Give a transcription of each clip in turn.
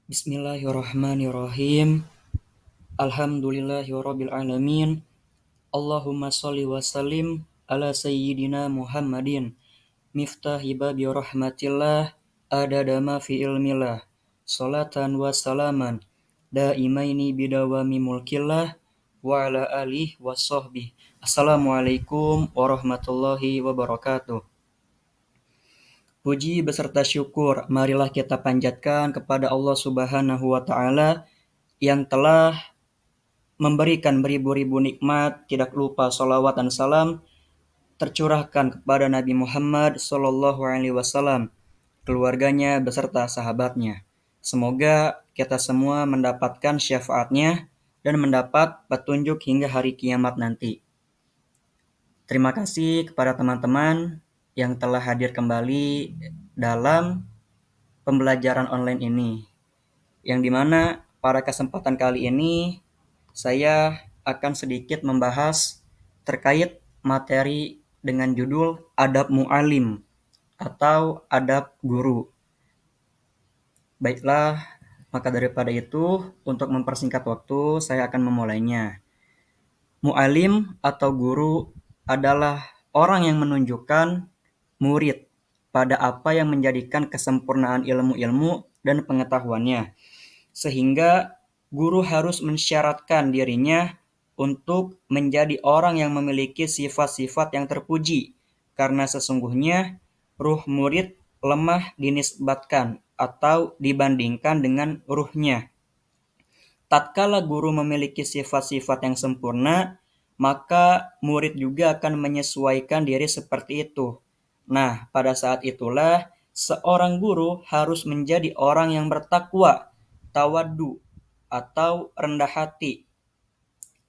Bismillahirrahmanirrahim. Alhamdulillahirabbil alamin. Allahumma shalli wa sallim ala sayyidina Muhammadin miftahi babi rahmatillah adada ma fi ilmillah. Salatan wa salaman daimaini bidawami mulkillah wa ala alihi wa sahbihi. Assalamualaikum warahmatullahi wabarakatuh. Puji beserta syukur marilah kita panjatkan kepada Allah Subhanahu wa taala yang telah memberikan beribu-ribu nikmat, tidak lupa salawat dan salam tercurahkan kepada Nabi Muhammad SAW, keluarganya beserta sahabatnya. Semoga kita semua mendapatkan syafaatnya dan mendapat petunjuk hingga hari kiamat nanti. Terima kasih kepada teman-teman yang telah hadir kembali dalam pembelajaran online ini, yang dimana pada kesempatan kali ini saya akan sedikit membahas terkait materi dengan judul adab mu'alim atau adab guru. Baiklah, maka daripada itu, untuk mempersingkat waktu, saya akan memulainya. Mu'alim atau guru adalah orang yang menunjukkan murid pada apa yang menjadikan kesempurnaan ilmu-ilmu dan pengetahuannya, sehingga guru harus mensyaratkan dirinya untuk menjadi orang yang memiliki sifat-sifat yang terpuji, karena sesungguhnya ruh murid lemah dinisbatkan atau dibandingkan dengan ruhnya. Tatkala guru memiliki sifat-sifat yang sempurna, maka murid juga akan menyesuaikan diri seperti itu. Nah, pada saat itulah seorang guru harus menjadi orang yang bertakwa, tawaddu atau rendah hati,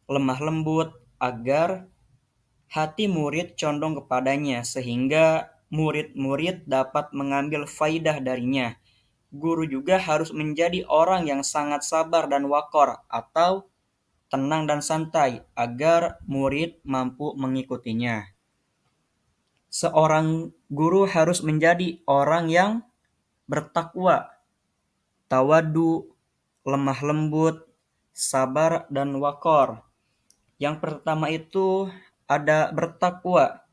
lemah lembut, agar hati murid condong kepadanya sehingga murid-murid dapat mengambil faidah darinya. Guru juga harus menjadi orang yang sangat sabar dan wakor atau tenang dan santai agar murid mampu mengikutinya. Seorang guru harus menjadi orang yang bertakwa, tawadu, lemah lembut, sabar, dan wakor. Yang pertama itu ada bertakwa,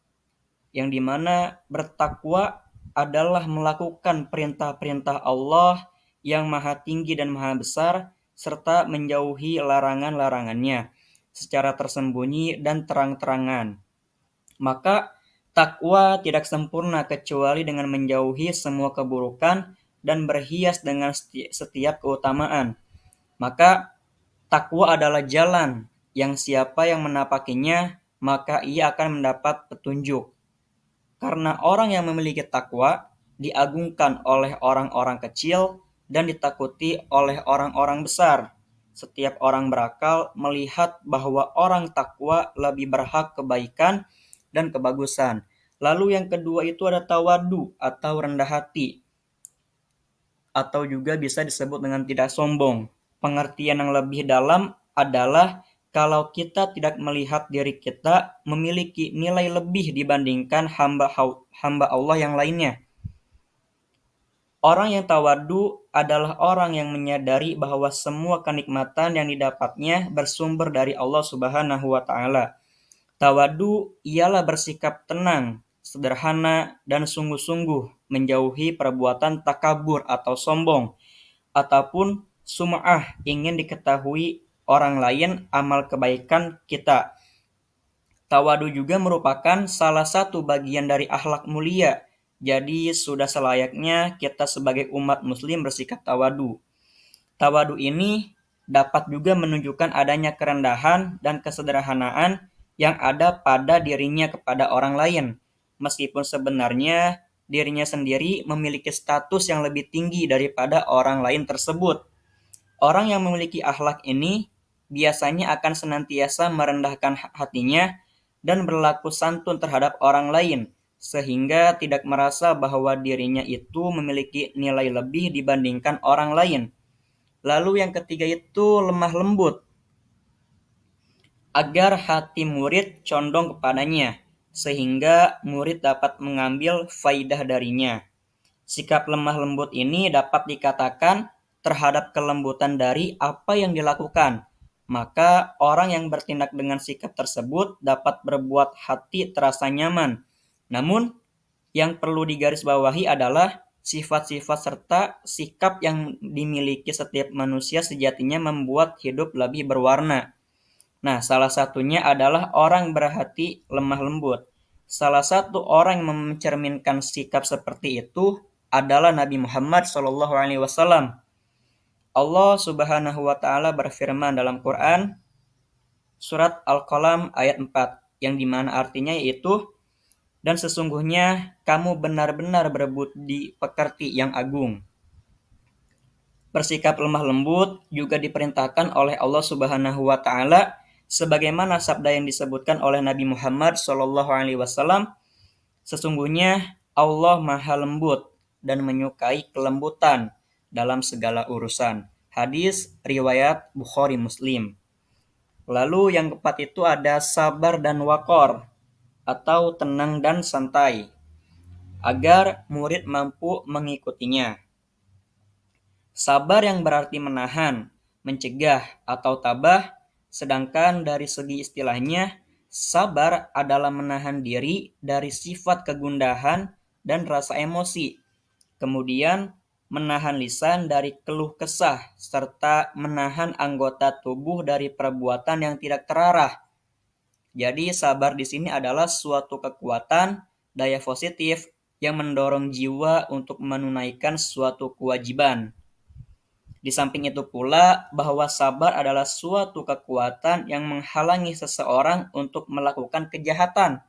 yang dimana bertakwa adalah melakukan perintah-perintah Allah yang maha tinggi dan maha besar, serta menjauhi larangan-larangannya secara tersembunyi dan terang-terangan. Maka takwa tidak sempurna kecuali dengan menjauhi semua keburukan dan berhias dengan setiap keutamaan. Maka takwa adalah jalan yang siapa yang menapakinya, maka ia akan mendapat petunjuk. Karena orang yang memiliki takwa diagungkan oleh orang-orang kecil dan ditakuti oleh orang-orang besar. Setiap orang berakal melihat bahwa orang takwa lebih berhak kebaikan dan kebagusan. Lalu yang kedua itu ada tawadu atau rendah hati, atau juga bisa disebut dengan tidak sombong. Pengertian yang lebih dalam adalah kalau kita tidak melihat diri kita memiliki nilai lebih dibandingkan hamba Allah yang lainnya. Orang yang tawadu adalah orang yang menyadari bahwa semua kenikmatan yang didapatnya bersumber dari Allah Subhanahu wa taala. Tawadu ialah bersikap tenang, sederhana, dan sungguh-sungguh menjauhi perbuatan takabur atau sombong, ataupun sum'ah, ingin diketahui orang lain amal kebaikan kita. Tawadu juga merupakan salah satu bagian dari akhlak mulia. Jadi sudah selayaknya kita sebagai umat muslim bersikap tawadu. Tawadu ini dapat juga menunjukkan adanya kerendahan dan kesederhanaan yang ada pada dirinya kepada orang lain, meskipun sebenarnya dirinya sendiri memiliki status yang lebih tinggi daripada orang lain tersebut. Orang yang memiliki akhlak ini biasanya akan senantiasa merendahkan hatinya dan berlaku santun terhadap orang lain, sehingga tidak merasa bahwa dirinya itu memiliki nilai lebih dibandingkan orang lain. Lalu yang ketiga itu lemah lembut, agar hati murid condong kepadanya, sehingga murid dapat mengambil faidah darinya. Sikap lemah lembut ini dapat dikatakan terhadap kelembutan dari apa yang dilakukan. Maka orang yang bertindak dengan sikap tersebut dapat berbuat hati terasa nyaman. Namun, yang perlu digarisbawahi adalah sifat-sifat serta sikap yang dimiliki setiap manusia sejatinya membuat hidup lebih berwarna. Nah, salah satunya adalah orang berhati lemah lembut. Salah satu orang yang mencerminkan sikap seperti itu adalah Nabi Muhammad SAW. Allah Subhanahu wa taala berfirman dalam Quran surat Al-Qalam ayat 4 yang dimana artinya yaitu dan sesungguhnya kamu benar-benar berbudi pekerti yang agung. Bersikap lemah lembut juga diperintahkan oleh Allah Subhanahu wa taala sebagaimana sabda yang disebutkan oleh Nabi Muhammad SAW, sesungguhnya Allah Maha Lembut dan menyukai kelembutan dalam segala urusan. Hadis riwayat Bukhari Muslim. Lalu yang keempat itu ada sabar dan wakor atau tenang dan santai agar murid mampu mengikutinya. Sabar yang berarti menahan, mencegah, atau tabah, sedangkan dari segi istilahnya, sabar adalah menahan diri dari sifat kegundahan dan rasa emosi. Kemudian, menahan lisan dari keluh kesah, serta menahan anggota tubuh dari perbuatan yang tidak terarah. Jadi, sabar di sini adalah suatu kekuatan, daya positif, yang mendorong jiwa untuk menunaikan suatu kewajiban. Di samping itu pula, bahwa sabar adalah suatu kekuatan yang menghalangi seseorang untuk melakukan kejahatan.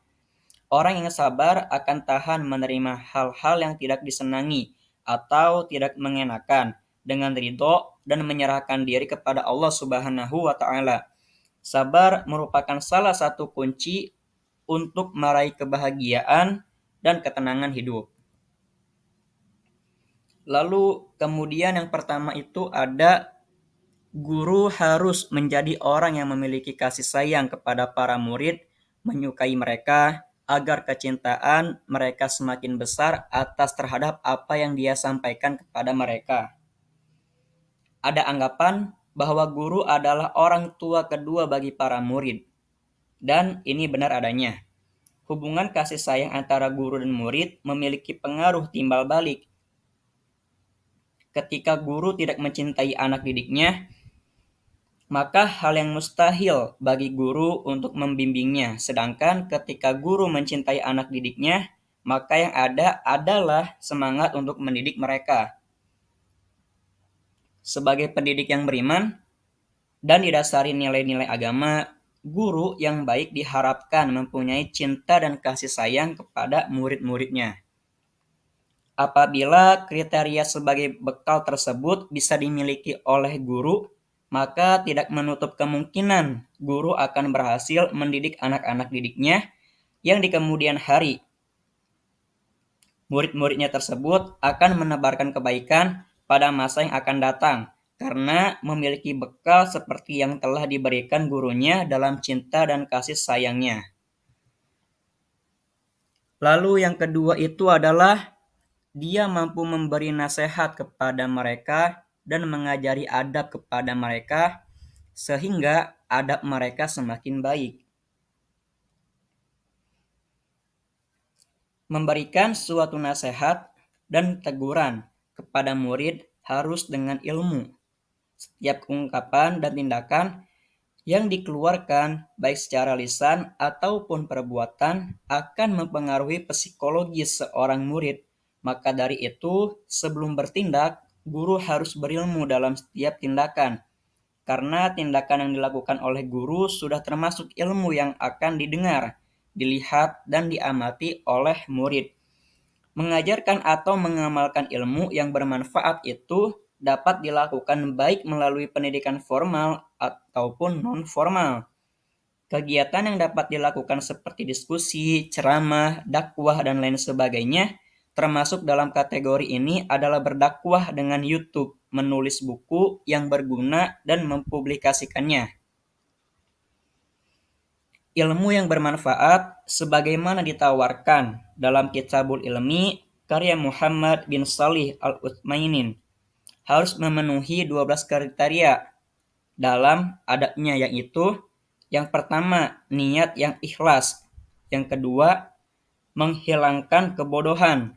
Orang yang sabar akan tahan menerima hal-hal yang tidak disenangi atau tidak mengenakan dengan ridho dan menyerahkan diri kepada Allah Subhanahu wa taala. Sabar merupakan salah satu kunci untuk meraih kebahagiaan dan ketenangan hidup. Lalu kemudian yang pertama itu ada guru harus menjadi orang yang memiliki kasih sayang kepada para murid, menyukai mereka, agar kecintaan mereka semakin besar atas terhadap apa yang dia sampaikan kepada mereka. Ada anggapan bahwa guru adalah orang tua kedua bagi para murid, dan ini benar adanya. Hubungan kasih sayang antara guru dan murid memiliki pengaruh timbal balik. Ketika guru tidak mencintai anak didiknya, maka hal yang mustahil bagi guru untuk membimbingnya. Sedangkan ketika guru mencintai anak didiknya, maka yang ada adalah semangat untuk mendidik mereka. Sebagai pendidik yang beriman dan didasari nilai-nilai agama, guru yang baik diharapkan mempunyai cinta dan kasih sayang kepada murid-muridnya. Apabila kriteria sebagai bekal tersebut bisa dimiliki oleh guru, maka tidak menutup kemungkinan guru akan berhasil mendidik anak-anak didiknya yang di kemudian hari murid-muridnya tersebut akan menebarkan kebaikan pada masa yang akan datang karena memiliki bekal seperti yang telah diberikan gurunya dalam cinta dan kasih sayangnya. Lalu yang kedua itu adalah dia mampu memberi nasihat kepada mereka dan mengajari adab kepada mereka sehingga adab mereka semakin baik. Memberikan suatu nasihat dan teguran kepada murid harus dengan ilmu. Setiap ungkapan dan tindakan yang dikeluarkan baik secara lisan ataupun perbuatan akan mempengaruhi psikologis seorang murid. Maka dari itu, sebelum bertindak, guru harus berilmu dalam setiap tindakan. Karena tindakan yang dilakukan oleh guru sudah termasuk ilmu yang akan didengar, dilihat, dan diamati oleh murid. Mengajarkan atau mengamalkan ilmu yang bermanfaat itu dapat dilakukan baik melalui pendidikan formal ataupun non-formal. Kegiatan yang dapat dilakukan seperti diskusi, ceramah, dakwah, dan lain sebagainya termasuk dalam kategori ini adalah berdakwah dengan YouTube, menulis buku yang berguna, dan mempublikasikannya. Ilmu yang bermanfaat sebagaimana ditawarkan dalam Kitabul Ilmi karya Muhammad bin Shalih Al-Utsaimin. harus memenuhi 12 kriteria dalam adabnya, yaitu yang pertama, niat yang ikhlas. Yang kedua, menghilangkan kebodohan.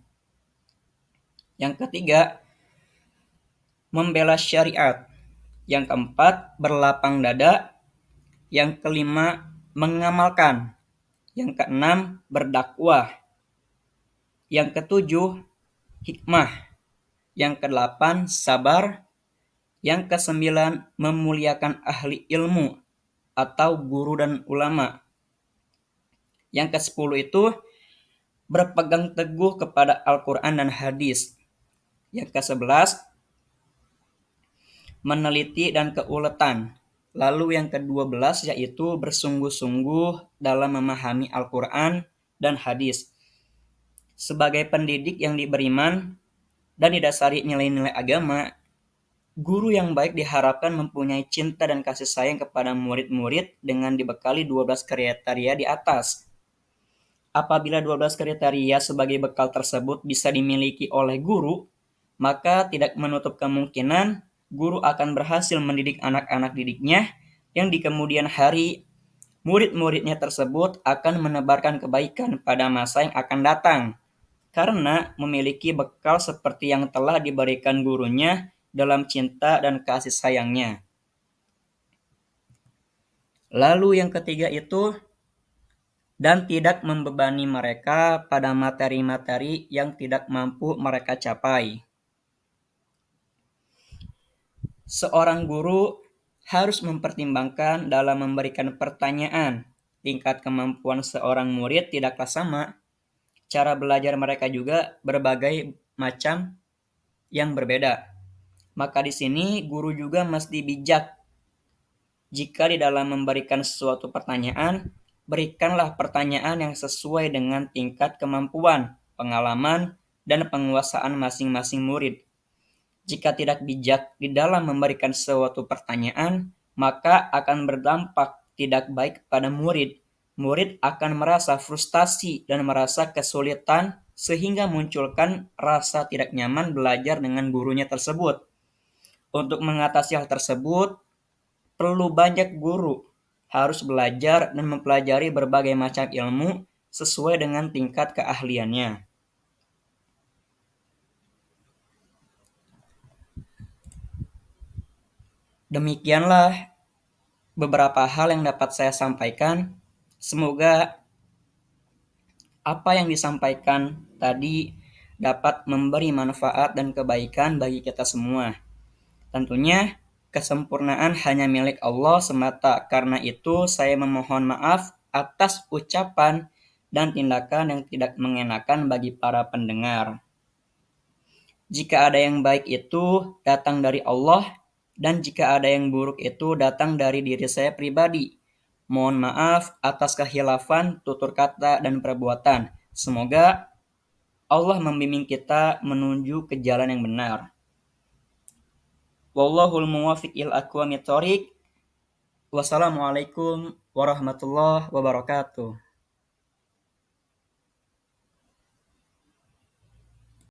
Yang ketiga, membela syariat. Yang keempat, berlapang dada. Yang kelima, mengamalkan. Yang keenam, berdakwah. Yang ketujuh, hikmah. Yang kedelapan, sabar. Yang kesembilan, memuliakan ahli ilmu atau guru dan ulama. Yang kesepuluh itu, berpegang teguh kepada Al-Quran dan hadis. Yang kesebelas, meneliti dan keuletan. Lalu yang ke-12 yaitu bersungguh-sungguh dalam memahami Al-Quran dan hadis. Sebagai pendidik yang beriman dan didasari nilai-nilai agama, guru yang baik diharapkan mempunyai cinta dan kasih sayang kepada murid-murid dengan dibekali 12 kriteria di atas. Apabila 12 kriteria sebagai bekal tersebut bisa dimiliki oleh guru, maka tidak menutup kemungkinan guru akan berhasil mendidik anak-anak didiknya yang di kemudian hari murid-muridnya tersebut akan menebarkan kebaikan pada masa yang akan datang karena memiliki bekal seperti yang telah diberikan gurunya dalam cinta dan kasih sayangnya. Lalu yang ketiga itu, dan tidak membebani mereka pada materi-materi yang tidak mampu mereka capai. Seorang guru harus mempertimbangkan dalam memberikan pertanyaan. Tingkat kemampuan seorang murid tidaklah sama. Cara belajar mereka juga berbagai macam yang berbeda. Maka di sini guru juga mesti bijak. Jika di dalam memberikan suatu pertanyaan, berikanlah pertanyaan yang sesuai dengan tingkat kemampuan, pengalaman, dan penguasaan masing-masing murid. Jika tidak bijak di dalam memberikan suatu pertanyaan, maka akan berdampak tidak baik pada murid. Murid akan merasa frustasi dan merasa kesulitan sehingga munculkan rasa tidak nyaman belajar dengan gurunya tersebut. Untuk mengatasi hal tersebut, perlu banyak guru harus belajar dan mempelajari berbagai macam ilmu sesuai dengan tingkat keahliannya. Demikianlah beberapa hal yang dapat saya sampaikan. Semoga apa yang disampaikan tadi dapat memberi manfaat dan kebaikan bagi kita semua. Tentunya kesempurnaan hanya milik Allah semata. Karena itu saya memohon maaf atas ucapan dan tindakan yang tidak mengenakan bagi para pendengar. Jika ada yang baik itu datang dari Allah, dan jika ada yang buruk itu datang dari diri saya pribadi. Mohon maaf atas khilafan tutur kata dan perbuatan. Semoga Allah membimbing kita menuju ke jalan yang benar. Wallahul muwaffiq ila aqwamit thoriq. Wassalamualaikum warahmatullahi wabarakatuh.